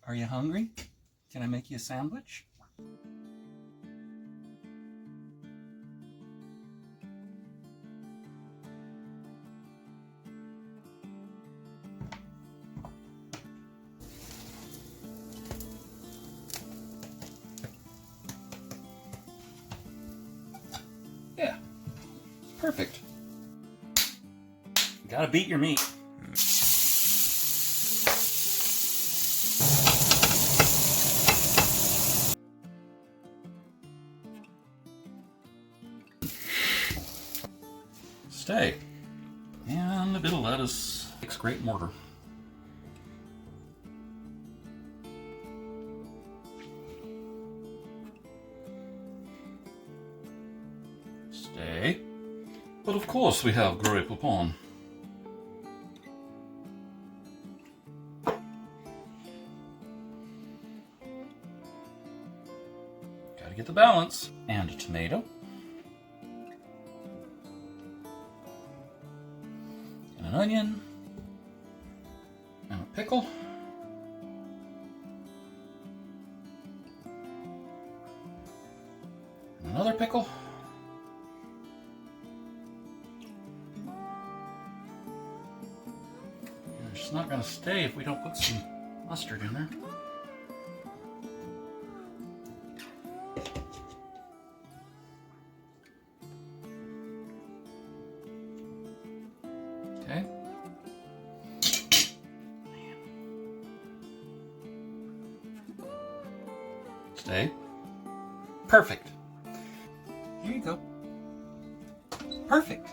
Are you hungry? Can I make you a sandwich? Yeah, perfect. You gotta beat your meat. Steak and a bit of lettuce makes great mortar. Steak, but of course we have Grey Poupon. Gotta get the balance. And a tomato. And an onion. And a pickle. And another pickle. And it's not going to stay if we don't put some mustard in there. Okay. Stay. Perfect. Here you go. Perfect.